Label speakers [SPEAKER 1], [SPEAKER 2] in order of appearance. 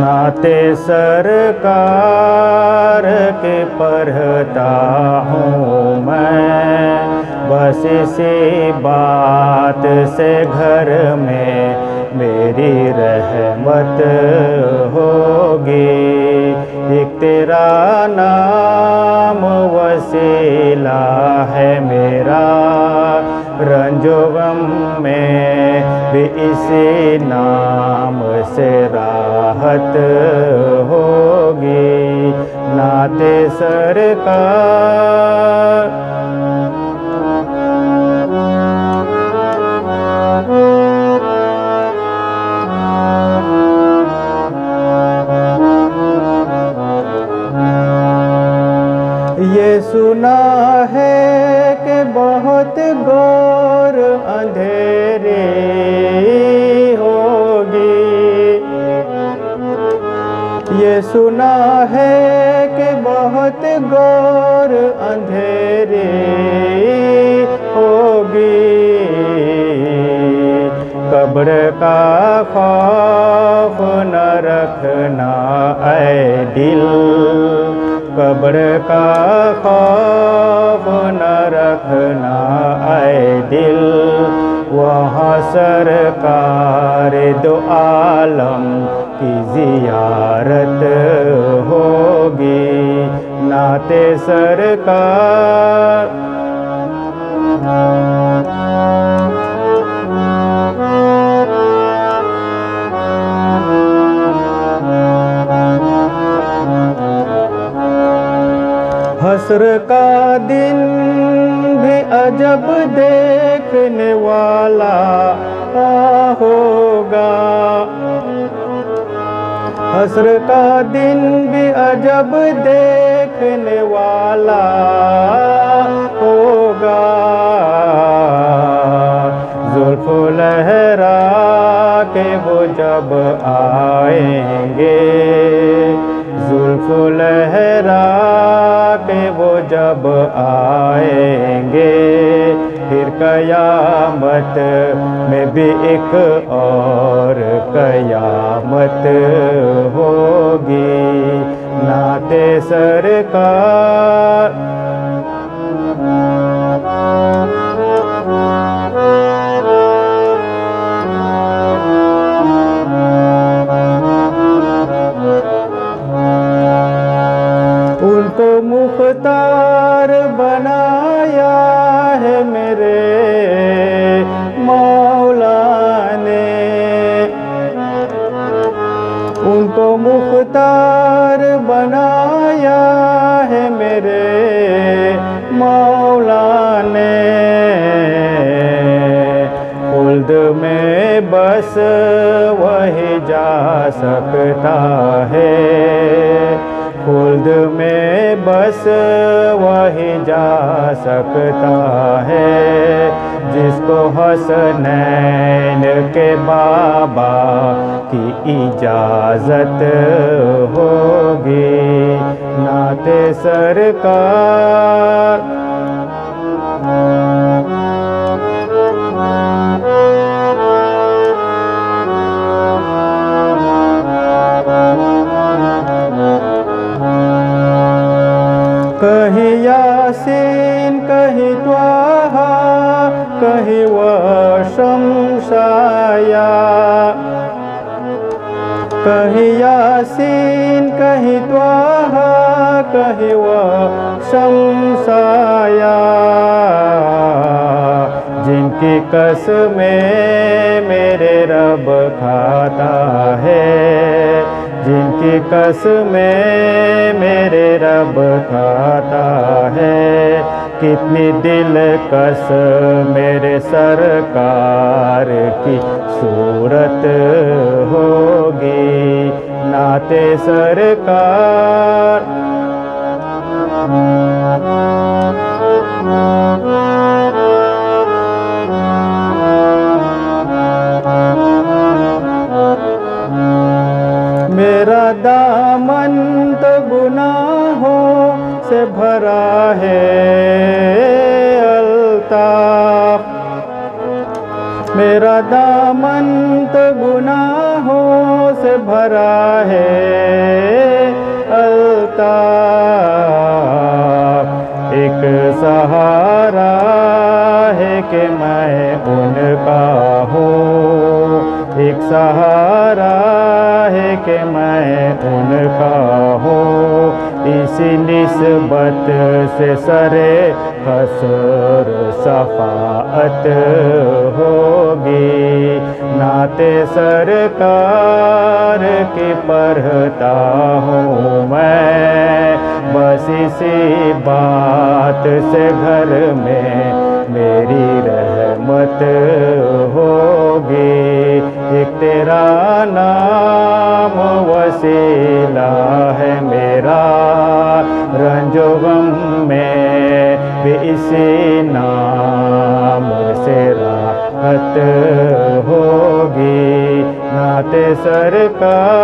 [SPEAKER 1] नाते सरकार के पढ़ता हूँ मैं, बस इसी बात से घर में मेरी रहमत होगी। एक तेरा नाम वसीला है मेरा, रंजो गम में भी इसी नाम से राहत होगी। नाते सरकार ये सुना है कि बहुत घोर अंधेरे होगी। ये सुना है कि बहुत घोर अंधेरे होगी। कब्र का खौफ न रखना ऐ दिल, कब्र का खौफ न रखना ऐ दिल। वहाँ सरकार दो आलम की ज़ियारत होगी। नाते सरकार हस्र का दिन भी अजब देखने वाला होगा। हस्र का दिन भी अजब देखने वाला होगा। जुल्फ लहरा के वो जब आएंगे, जुल्फ लहरा के वो जब आएंगे, फिर कयामत में भी एक और कयामत होगी। नाते सरकार उनको मुख्तार बनाया है मेरे मौला ने। उनको मुख्तार बनाया है मेरे मौला ने। खुल्द में बस वही जा सकता है, खुल्द में बस वही जा सकता है, जिसको हसनैन के बाबा की इजाज़त होगी। नाते सरकार कहीं यासीन कहीं त्वाहा कहीं वशमशाया, कहीं यासीन कहीं त्वाहा कहीं व शमसाया, जिनकी कसमें मेरे रब खाता है, जिनकी कसमें मेरे रब खाता है। कितनी दिलकश मेरे सरकार की सूरत होगी, नाते सरकार। मेरा दामन तो गुनाहों से भरा है अल्ताफ, मेरा दामन तो गुनाहों से भरा है अल्ताफ। एक सहारा है कि मैं उनका हूँ, एक सहारा है कि मैं उनका हूँ। इसी निस्बत से सरे हसर शफाअत होगी, नाते सरकार की पढ़ता हूँ मैं। बस इसी बात से घर में मेरी रहमत होगी। एक तेरा नाम वसीला है मेरा, रंजो गम में भी इसी नाम से राहत होगी, नाते सरकार।